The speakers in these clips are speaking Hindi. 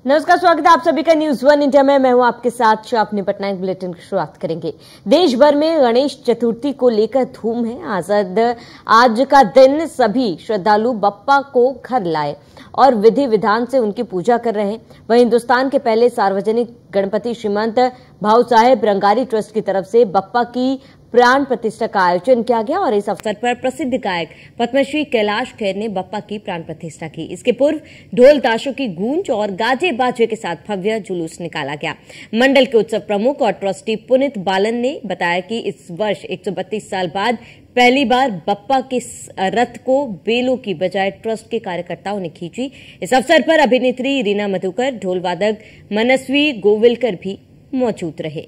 नमस्कार, स्वागत है आप सभी का न्यूज वन इंडिया में। मैं हूं आपके साथ शापनी पटनायक। बुलेटिन की शुरुआत करेंगे। देश भर में गणेश चतुर्थी को लेकर धूम है। आज का दिन सभी श्रद्धालु बप्पा को घर लाए और विधि विधान से उनकी पूजा कर रहे हैं। वहीं हिंदुस्तान के पहले सार्वजनिक गणपति श्रीमंत भाऊ साहेब रंगारी ट्रस्ट की तरफ से बप्पा की प्राण प्रतिष्ठा का आयोजन किया गया और इस अवसर पर प्रसिद्ध गायक पद्मश्री कैलाश खेर ने बप्पा की प्राण प्रतिष्ठा की। इसके पूर्व ढोल ताशों की गूंज और गाजे बाजे के साथ भव्य जुलूस निकाला गया। मंडल के उत्सव प्रमुख और ट्रस्टी पुनीत बालन ने बताया कि इस वर्ष 132 साल बाद पहली बार बप्पा के रथ को बेलों की बजाय ट्रस्ट के कार्यकर्ताओं ने खींची। इस अवसर पर अभिनेत्री रीना मधुकर, ढोल वादक मनस्वी गोविलकर भी मौजूद रहे।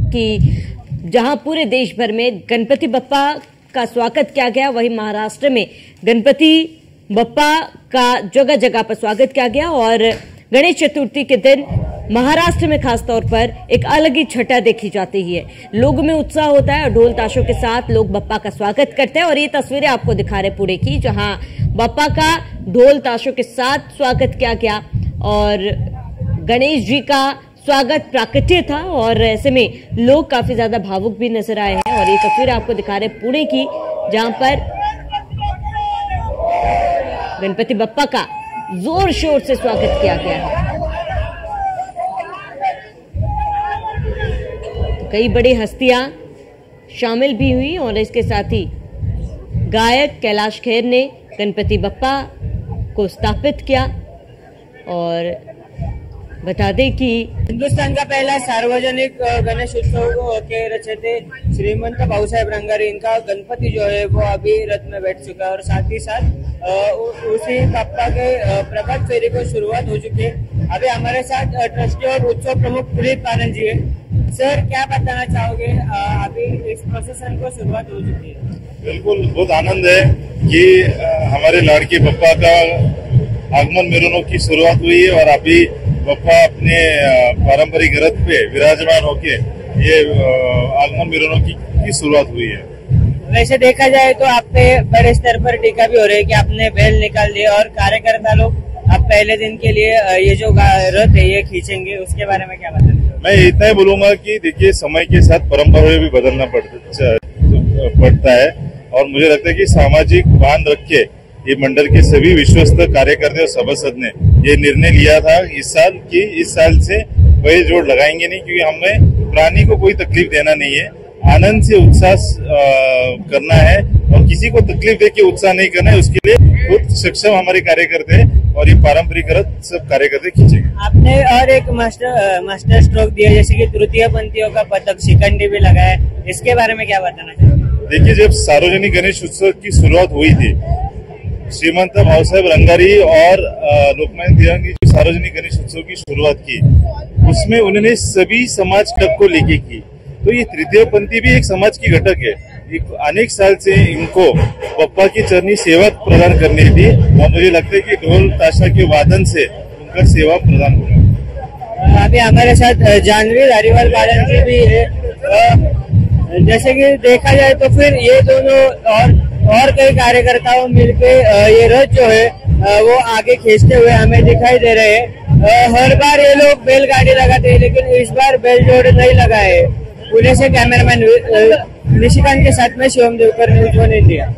कि जहां पूरे देश भर में गणपति बप्पा का स्वागत किया गया, वहीं महाराष्ट्र में गणपति बप्पा का जगह जगह पर स्वागत किया गया और गणेश चतुर्थी के दिन महाराष्ट्र में खासतौर पर एक अलग ही छटा देखी जाती है। लोगों में उत्साह होता है और ढोल ताशों के साथ लोग बप्पा का स्वागत करते हैं। और ये तस्वीरें आपको दिखा रहे पुणे की, जहां बप्पा का ढोल ताशों के साथ स्वागत किया गया और गणेश जी का स्वागत प्राकट्य था और ऐसे में लोग काफी ज्यादा भावुक भी नजर आए हैं। और ये तस्वीर आपको दिखा रहे पुणे की, जहां पर गणपति बप्पा का जोर शोर से स्वागत किया गया है। तो कई बड़ी हस्तियां शामिल भी हुई और इसके साथ ही गायक कैलाश खेर ने गणपति बप्पा को स्थापित किया। और बता दें कि हिंदुस्तान का पहला सार्वजनिक गणेश उत्सव के रचयिता श्रीमंत भाऊ साहेब रंगारी, इनका गणपति जो है वो अभी रथ में बैठ चुका है और साथ ही साथ उसी बप्पा के प्रभात फेरी को शुरुआत हो चुकी है। अभी हमारे साथ ट्रस्टी और उत्सव प्रमुख पुनीत बालन जी है। सर, क्या बताना चाहोगे, अभी इस प्रोसेसन को शुरुआत हो चुकी है? बिल्कुल, बहुत आनंद है कि हमारे लाड़के बप्पा का आगमन मिरवणूक की शुरुआत हुई है और अभी बप्पा अपने पारंपरिक रथ पे विराजमान होके ये आगमन मिरवणूक की शुरुआत हुई है। वैसे देखा जाए तो आप पे बड़े स्तर पर टीका भी हो रही है कि आपने बैल निकाल दिए और कार्यकर्ता लोग अब पहले दिन के लिए ये जो रथ है ये खींचेंगे, उसके बारे में क्या बताएंगे? मैं इतना ही बोलूंगा कि देखिए, समय के साथ परंपराएं भी बदलना पड़ता है और मुझे लगता है कि सामाजिक बांध रख के ये मंडल के सभी विश्वस्त कार्यकर्ता और सभासद ने ये निर्णय लिया था इस साल कि इस साल से वही जोड़ लगाएंगे नहीं, क्योंकि हमें प्राणी को कोई तकलीफ देना नहीं है, आनंद से उत्साह करना है और किसी को तकलीफ दे के उत्साह नहीं करना है। उसके लिए खुद सक्षम हमारे कार्यकर्ता है और ये पारंपरिक रथ सब कार्यकर्ता खींचेंगे। आपने और एक मास्टर स्ट्रोक दिया, जैसे कि तृतीय पंथियों का पदक शिखंडी भी लगाया, इसके बारे में क्या बताना चाहोगे? देखिए, जब सार्वजनिक गणेश उत्सव की शुरुआत हुई थी श्रीमंत भाऊसाहेब रंगारी और लोकमान्य तिलक की सार्वजनिक गणेश उत्सव की शुरुआत की, उसमें उन्होंने सभी समाज तक को लेके की। तो ये तृतीय पंथी भी एक समाज की घटक है। अनेक साल से इनको बप्पा की चरनी सेवा प्रदान करनी थी और मुझे लगता है कि ढोल ताशा के वादन से उनका सेवा प्रदान होगा। अभी हमारे साथ जानवी धारीवाल बालन जी भी है। जैसे कि देखा जाए तो फिर ये दोनों और कई कार्यकर्ताओं मिलके ये रथ जो है वो आगे खींचते हुए हमें दिखाई दे रहे हैं। हर बार ये लोग बैलगाड़ी लगाते हैं, लेकिन इस बार बैल जोड़ नहीं लगाए। पुणे से कैमरामैन निशिकांत के साथ में शिवम देवकर, न्यूज़ 1 इंडिया।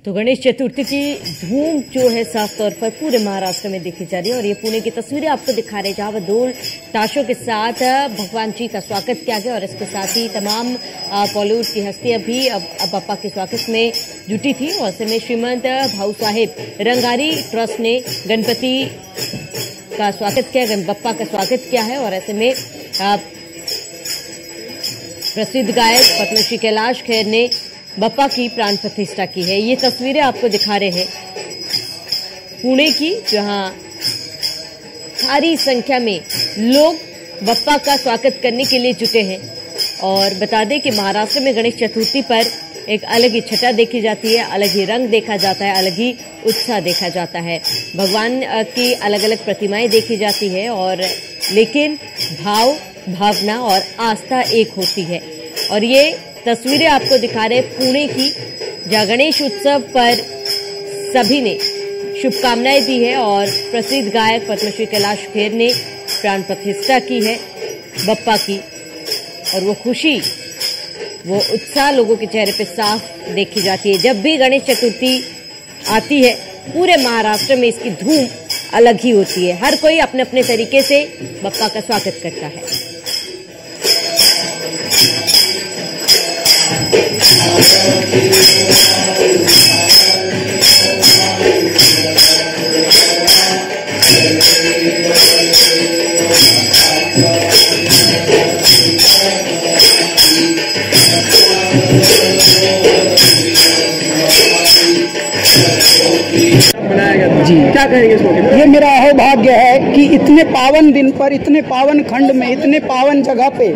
तो गणेश चतुर्थी की धूम जो है साफ तौर पर पूरे महाराष्ट्र में देखी जा रही है और ये पुणे की तस्वीरें आपको दिखा रहे हैं, जहां ढोल ताशों के साथ भगवान जी का स्वागत किया गया और इसके साथ ही तमाम बॉलीवुड की हस्तियां भी अब बप्पा के स्वागत में जुटी थी। और ऐसे में श्रीमंत भाऊ साहेब रंगारी ट्रस्ट ने गणपति का स्वागत किया, बप्पा का स्वागत किया है। और ऐसे में प्रसिद्ध गायक पद्मश्री कैलाश खेर ने बप्पा की प्राण प्रतिष्ठा की है। ये तस्वीरें आपको दिखा रहे हैं पुणे की, जहां भारी संख्या में लोग बप्पा का स्वागत करने के लिए जुटे हैं। और बता दें कि महाराष्ट्र में गणेश चतुर्थी पर एक अलग ही छटा देखी जाती है, अलग ही रंग देखा जाता है, अलग ही उत्साह देखा जाता है। भगवान की अलग अलग प्रतिमाएं देखी जाती है और लेकिन भाव, भावना और आस्था एक होती है। और ये तस्वीरें आपको दिखा रहे पुणे की, जहां गणेश उत्सव पर सभी ने शुभकामनाएं दी है और प्रसिद्ध गायक पद्मश्री कैलाश खेर ने प्राण प्रतिष्ठा की है बप्पा की। और वो खुशी, वो उत्साह लोगों के चेहरे पे साफ देखी जाती है। जब भी गणेश चतुर्थी आती है पूरे महाराष्ट्र में इसकी धूम अलग ही होती है। हर कोई अपने अपने तरीके से बप्पा का स्वागत करता है। जी, क्या कहेंगे इस मौके पर? ये मेरा अहोभाग्य है कि इतने पावन दिन पर, इतने पावन खंड में, इतने पावन जगह पे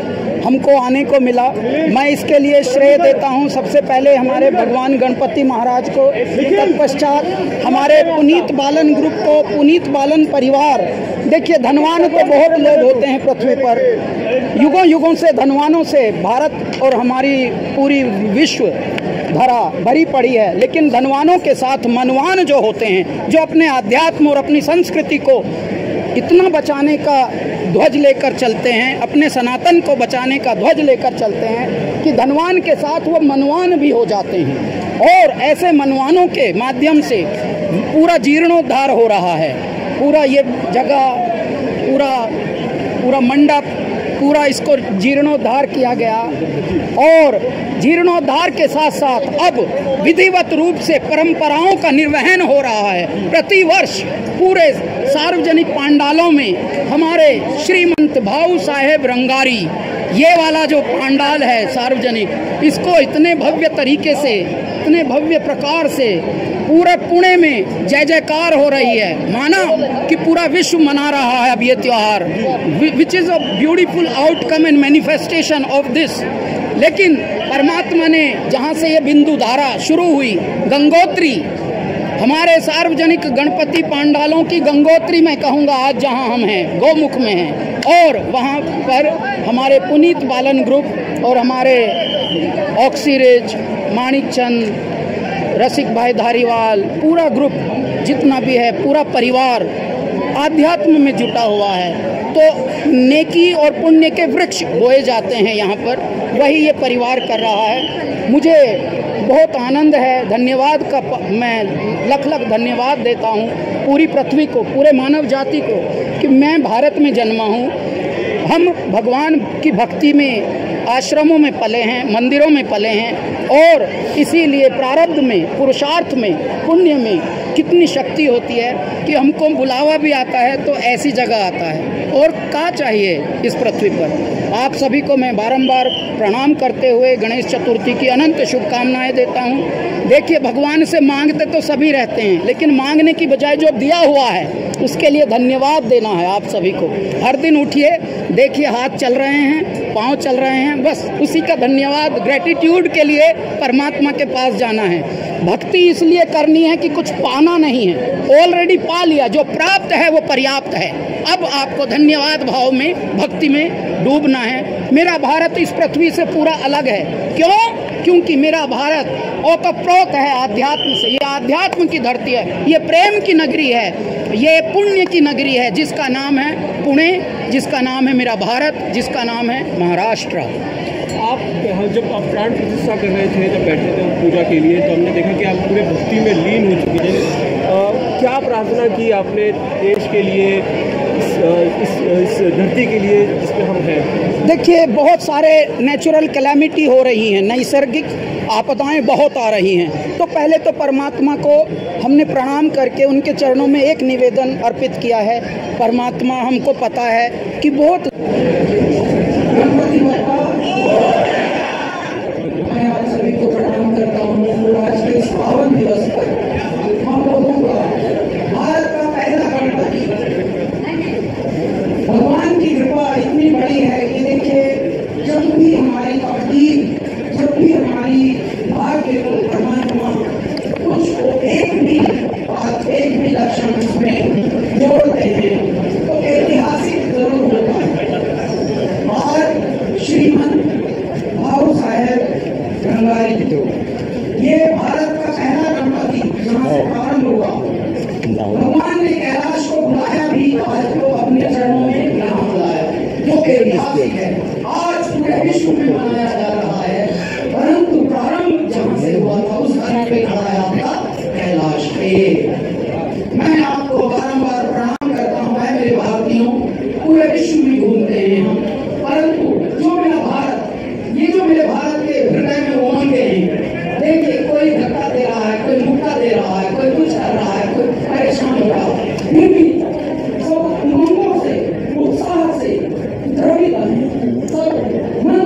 हमको आने को मिला। मैं इसके लिए श्रेय देता हूँ सबसे पहले हमारे भगवान गणपति महाराज को, तत्पश्चात हमारे पुनीत बालन ग्रुप को, पुनीत बालन परिवार। देखिए, धनवान तो बहुत लोग होते हैं पृथ्वी पर, युगों युगों से धनवानों से भारत और हमारी पूरी विश्व धरा भरी पड़ी है, लेकिन धनवानों के साथ मनवान जो होते हैं, जो अपने अध्यात्म और अपनी संस्कृति को इतना बचाने का ध्वज लेकर चलते हैं, अपने सनातन को बचाने का ध्वज लेकर चलते हैं कि धनवान के साथ वो मनवान भी हो जाते हैं। और ऐसे मनवानों के माध्यम से पूरा जीर्णोद्धार हो रहा है। पूरा ये जगह, पूरा मंडप, पूरा इसको जीर्णोद्धार किया गया और जीर्णोद्धार के साथ साथ अब विधिवत रूप से परंपराओं का निर्वहन हो रहा है। प्रतिवर्ष पूरे सार्वजनिक पंडालों में हमारे श्रीमंत भाऊ साहेब रंगारी, ये वाला जो पंडाल है सार्वजनिक, इसको इतने भव्य तरीके से, इतने भव्य प्रकार से पूरे पुणे में जय जयकार हो रही है। माना कि पूरा विश्व मना रहा है अब ये त्योहार, which is a beautiful outcome and manifestation of this. लेकिन परमात्मा ने जहाँ से ये बिंदु धारा शुरू हुई, गंगोत्री, हमारे सार्वजनिक गणपति पंडालों की गंगोत्री मैं कहूँगा आज जहाँ हम हैं, गौमुख में हैं, और वहाँ पर हमारे पुनीत बालन ग्रुप और हमारे ऑक्सीरेज, माणिकचंद, रसिक भाई धारीवाल, पूरा ग्रुप जितना भी है, पूरा परिवार आध्यात्म में जुटा हुआ है। तो नेकी और पुण्य के वृक्ष बोए जाते हैं यहाँ पर, वही ये परिवार कर रहा है। मुझे बहुत आनंद है, धन्यवाद का मैं लख लख धन्यवाद देता हूँ पूरी पृथ्वी को, पूरे मानव जाति को, कि मैं भारत में जन्मा हूँ। हम भगवान की भक्ति में आश्रमों में पले हैं, मंदिरों में पले हैं और इसीलिए प्रारब्ध में, पुरुषार्थ में, पुण्य में कितनी शक्ति होती है कि हमको बुलावा भी आता है तो ऐसी जगह आता है। और क्या चाहिए इस पृथ्वी पर। आप सभी को मैं बारंबार प्रणाम करते हुए गणेश चतुर्थी की अनंत शुभकामनाएं देता हूं। देखिए, भगवान से मांगते तो सभी रहते हैं, लेकिन मांगने की बजाय जो दिया हुआ है उसके लिए धन्यवाद देना है आप सभी को। हर दिन उठिए, देखिए हाथ चल रहे हैं, पाँव चल रहे हैं, बस उसी का धन्यवाद, ग्रेटिट्यूड के लिए परमात्मा के पास जाना है। भक्ति इसलिए करनी है कि कुछ पाना नहीं है, ऑलरेडी पा लिया। जो प्राप्त है वो पर्याप्त है। अब आपको धन्यवाद भाव में, भक्ति में डूबना है। मेरा भारत इस पृथ्वी से पूरा अलग है। क्यों? क्योंकि मेरा भारत ओतप्रोत है आध्यात्म से। ये आध्यात्म की धरती है, ये प्रेम की नगरी है, ये पुण्य की नगरी है, जिसका नाम है पुणे, जिसका नाम है मेरा भारत, जिसका नाम है महाराष्ट्र। आप जब आप प्राण प्रतिष्ठा कर रहे थे, जब बैठे थे पूजा के लिए, तो हमने देखा कि आप पूरे भक्ति में लीन हो चुके हैं। क्या प्रार्थना की आपने देश के लिए, इस धरती के लिए जिसमें हम हैं? देखिए, बहुत सारे नेचुरल कैलेमिटी हो रही हैं, नैसर्गिक आपदाएं बहुत आ रही हैं। तो पहले तो परमात्मा को हमने प्रणाम करके उनके चरणों में एक निवेदन अर्पित किया है। परमात्मा, हमको पता है कि बहुत मैं आप सभी को प्रणाम करता हूँ। आज के इस पावन दिवस पर हम लोगों का भारत का पहला गणपति, भगवान की कृपा इतनी बड़ी है कि देखिए, जब भी हमारी तकदीर, जब भी हमारी भाग्य को परमात्मा कुछ एक भी लक्षण उसमें जोड़ते हैं तो ऐतिहासिक जरूर होता है। और श्रीमंत भाऊ साहेब रंगारी, ये भारत का पहला गणपति जहाँ से प्रारंभ हुआ। भगवान ने कैलाश को बुलाया भी, आज को अपने चरणों में यहाँ बुलाया, जो ऐतिहासिक है। आज पूरे विश्व में मनाया जा रहा है, परंतु प्रारंभ जहाँ से हुआ था उस घर पे खड़ा है आपका कैलाश पे। मैं आपको बारंबार प्रणाम करता हूँ। मैं मेरे भारतीयों, पूरे विश्व में घूमते हैं हम, परंतु जो मेरा भारत, ये जो मेरे भारत के हृदय में उमंगे हैं, देखिए कोई धक्का दे रहा है, कोई मुक्का दे रहा है, कोई कुछ कर रहा है, कोई परेशान हो रहा है, फिर भी सब उमंगों से, उत्साह से द्रवित है, सब मन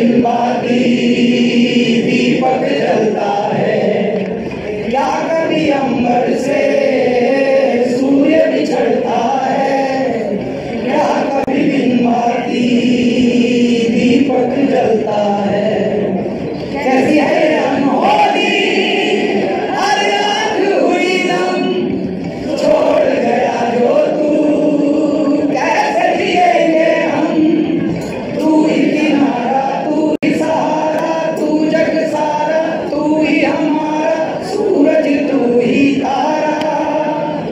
बिन बाती दीपक जलता है, क्या कभी अंबर से सूर्य बिछड़ता है, क्या कभी बिन बाती दीपक जलता है। कैसी है अनहोनी हर आँख हुई नम, छोड़ गया जो तू कैसे जिएंगे हम, तू ही किनारा तू ही सहारा, तू जग सारा तू ही हमारा, सूरज तू ही तारा।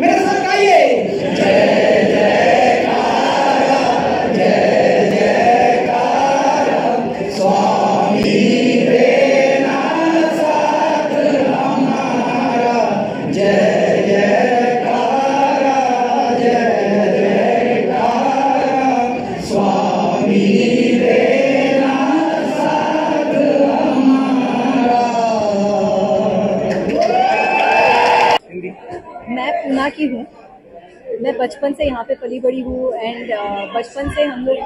मेरे साथ गाइए, जय जयकारा जय जयकारा, स्वामी देना साथ हमारा, जय जयकारा जय जयकारा, स्वामी देना साथ हमारा। मैं पूना की हूँ। मैं बचपन से यहाँ पे पली बड़ी हूँ एंड बचपन से हम लोग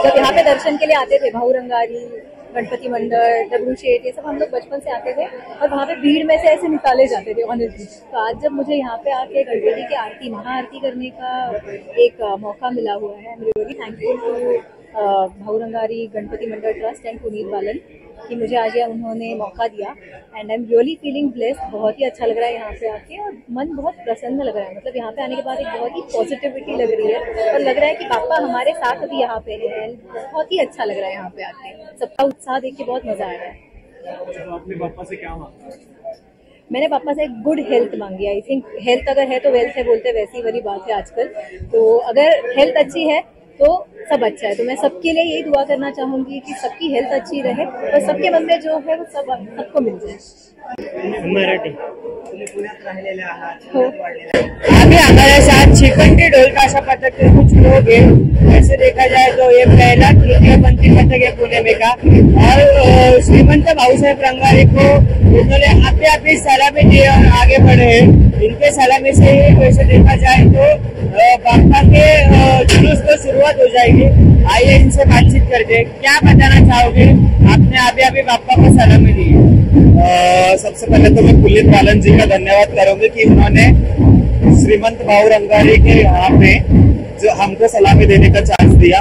जब यहाँ पे दर्शन के लिए आते थे, भाऊ रंगारी, गणपति मंडल, डब्रू शेठ, ये सब हम लोग बचपन से आते थे और वहाँ पे भीड़ में से ऐसे निकाले जाते थे ऑनेस्टली। तो आज जब मुझे यहाँ पे आके गणपति की आरती, महाआरती करने का एक मौका मिला हुआ है, I am really thankful to Bhau Rangari, Ganpati Mandal trust and Puneet Balan कि मुझे आज यह उन्होंने मौका दिया and I am really feeling blessed. बहुत ही अच्छा लग रहा है यहाँ पे आके और मन बहुत प्रसन्न लग रहा है। मतलब यहाँ पे आने के बाद एक बहुत ही पॉजिटिविटी लग रही है और लग रहा है कि पापा हमारे साथ भी यहाँ पे है। बहुत ही अच्छा लग रहा है यहाँ पे आके, सबका उत्साह देख के बहुत मजा आ रहा है। आपने पापा से क्या मांगा? मैंने पापा से गुड हेल्थ मांगी। आई थिंक हेल्थ अगर है तो वेल्थ है बोलते, वैसी वाली बात है आजकल। तो अगर हेल्थ अच्छी है तो सब अच्छा है। तो मैं सबके लिए यही दुआ करना चाहूंगी कि सबकी हेल्थ अच्छी रहे और सबके मन में जो है वो सबको मिल जाए। मराठी अभी हमारे साथ शिखंडी ढोल ताशा पथक के कुछ लोग हैं। ऐसे देखा जाए तो ये पहला तृतीयपंथी पथक है पुणे में का और श्रीमंत भाऊसाहेब रंगारी को उन्होंने अपने अपनी सलामी दी और आगे बढ़े हैं। इनके सलामी से वैसे देखा जाए तो बापा के जुलूस को शुरुआत हो जाएगी। आइए इनसे बातचीत करते हैं। क्या बताना चाहोगे, आपने अभी अभी बापा को सलामी दी है? सबसे पहले तो मैं पुनीत बालन जी का धन्यवाद करूंगी कि उन्होंने श्रीमंत भाऊ रंगारी के यहाँ पे जो हमको सलामी देने का चांस दिया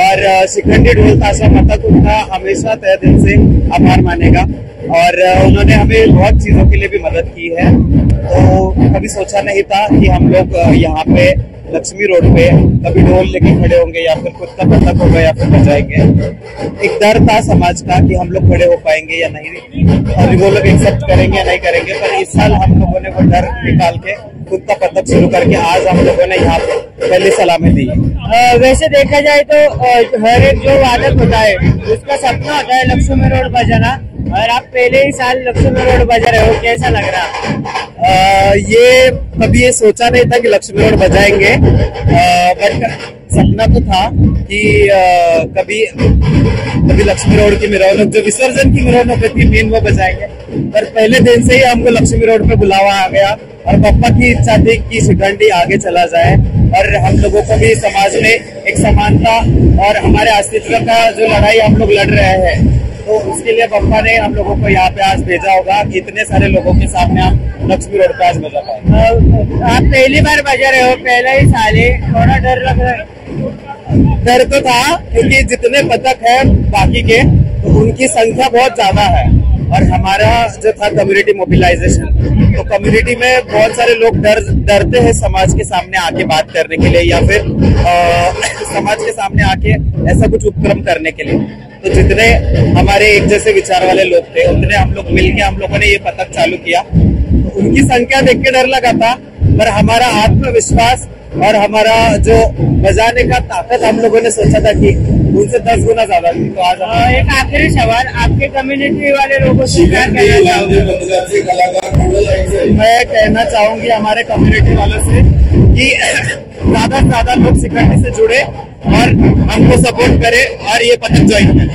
और शिखंडी ढोल ताशा पथक उनका हमेशा तहे दिल से आभार मानेगा और उन्होंने हमें बहुत चीजों के लिए भी मदद की है। तो कभी सोचा नहीं था कि हम लोग यहाँ पे लक्ष्मी रोड पे कभी ढोल लेके खड़े होंगे या फिर खुद का पथक होगा या फिर बजाएंगे। एक डर था समाज का कि हम लोग खड़े हो पाएंगे या नहीं और वो लोग एक्सेप्ट करेंगे या नहीं करेंगे, पर इस साल हम लोगों ने वो डर निकाल के खुद का पथक शुरू करके आज हम लोगों ने यहाँ पे पहली सलामी दी। वैसे देखा जाए तो हर एक जो वादक होता है उसका सपना होता है लक्ष्मी रोड बजाना और आप पहले ही साल लक्ष्मी रोड बजा रहे हो, कैसा लग रहा? ये कभी ये सोचा नहीं था कि लक्ष्मी रोड बजाएंगे, बट सपना तो था कि कभी लक्ष्मी रोड की मिरौनक, जो विसर्जन की मिरौनक थी मेन, वो बजाएंगे। पर पहले दिन से ही हमको लक्ष्मी रोड पे बुलावा आ गया और पापा की इच्छा थी कि शिखंडी आगे चला जाए और हम लोगों को भी समाज में एक समानता और हमारे अस्तित्व का जो लड़ाई हम लोग लड़ रहे हैं, तो उसके लिए पापा ने हम लोगों को यहाँ पे आज भेजा होगा कि इतने सारे लोगों के सामने हम लक्ष्मी रोड पे आज बजा पाए। आप पहली बार बजा रहे हो, पहला ही साल है, थोड़ा डर लग रहा है? डर तो था क्योंकि जितने पथक है बाकी के तो उनकी संख्या बहुत ज्यादा है और हमारा जो था कम्युनिटी मोबिलाइजेशन, तो कम्युनिटी में बहुत सारे लोग डरते हैं समाज के सामने आके बात करने के लिए या फिर समाज के सामने आके ऐसा कुछ उपक्रम करने के लिए। तो जितने हमारे एक जैसे विचार वाले लोग थे उतने हम लोग मिलके हम लोगों ने ये पथक चालू किया। तो उनकी संख्या देख के डर लगा था, पर हमारा आत्मविश्वास और हमारा जो बजाने का ताकत हम लोगों ने सोचा था कि उनसे 10 गुना ज्यादा थी। तो आज एक आखिरी सवाल, आपके कम्युनिटी वाले लोगों से क्या कहना चाहोगे? मैं कहना चाहूंगी हमारे कम्युनिटी वालों से कि ज्यादा से ज्यादा लोग शिखंडी से जुड़े और हमको सपोर्ट करें और ये पथक ज्वाइन करें।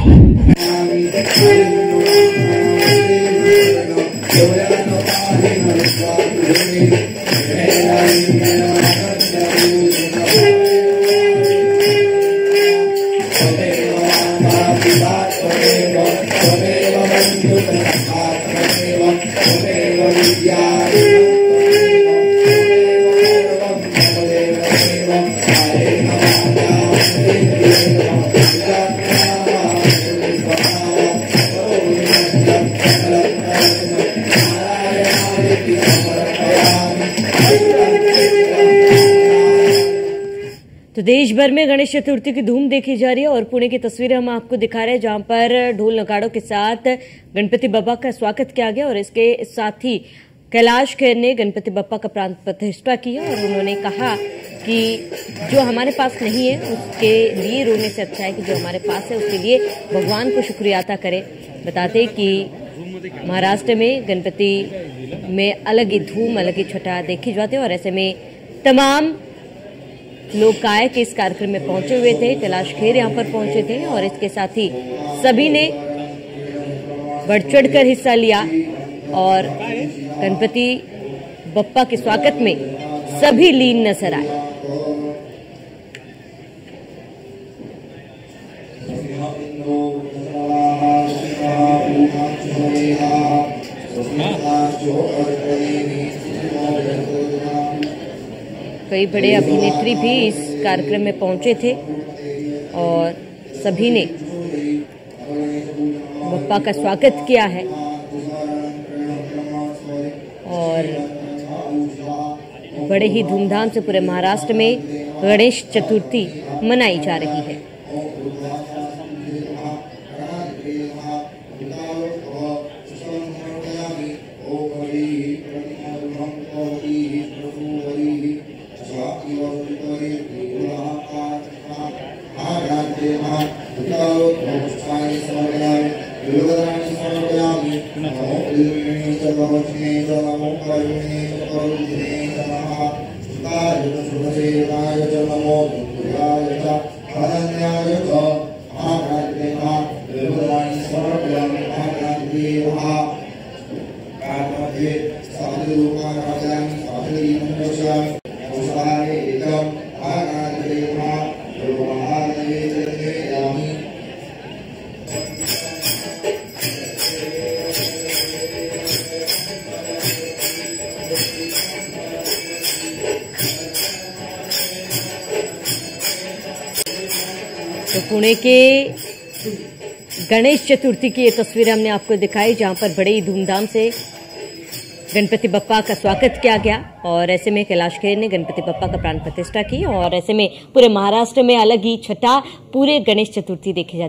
बात तो देश भर में गणेश चतुर्थी की धूम देखी जा रही है और पुणे की तस्वीरें हम आपको दिखा रहे हैं, जहां पर ढोल नगाड़ों के साथ गणपति बप्पा का स्वागत किया गया और इसके साथ ही कैलाश खेर ने गणपति बप्पा का प्राण प्रतिष्ठा की और उन्होंने कहा कि जो हमारे पास नहीं है उसके लिए रोने से अच्छा है कि जो हमारे पास है उसके लिए भगवान को शुक्रिया अदा करें। बताते कि महाराष्ट्र में गणपति में अलग ही धूम, अलग ही छटा देखी जाती है और ऐसे में तमाम लोग गायक इस कार्यक्रम में पहुंचे हुए थे। कैलाश खेर यहाँ पर पहुंचे थे और इसके साथ ही सभी ने बढ़ चढ़कर हिस्सा लिया और गणपति बप्पा के स्वागत में सभी लीन नजर आए। कई बड़े अभिनेत्री भी इस कार्यक्रम में पहुंचे थे और सभी ने बप्पा का स्वागत किया है और बड़े ही धूमधाम से पूरे महाराष्ट्र में गणेश चतुर्थी मनाई जा रही है। तो पुणे के गणेश चतुर्थी की ये तस्वीरें हमने आपको दिखाई, जहां पर बड़े ही धूमधाम से गणपति बप्पा का स्वागत किया गया और ऐसे में कैलाश खेर ने गणपति बप्पा का प्राण प्रतिष्ठा की और ऐसे में पूरे महाराष्ट्र में अलग ही छठा पूरे गणेश चतुर्थी देखी जाती है।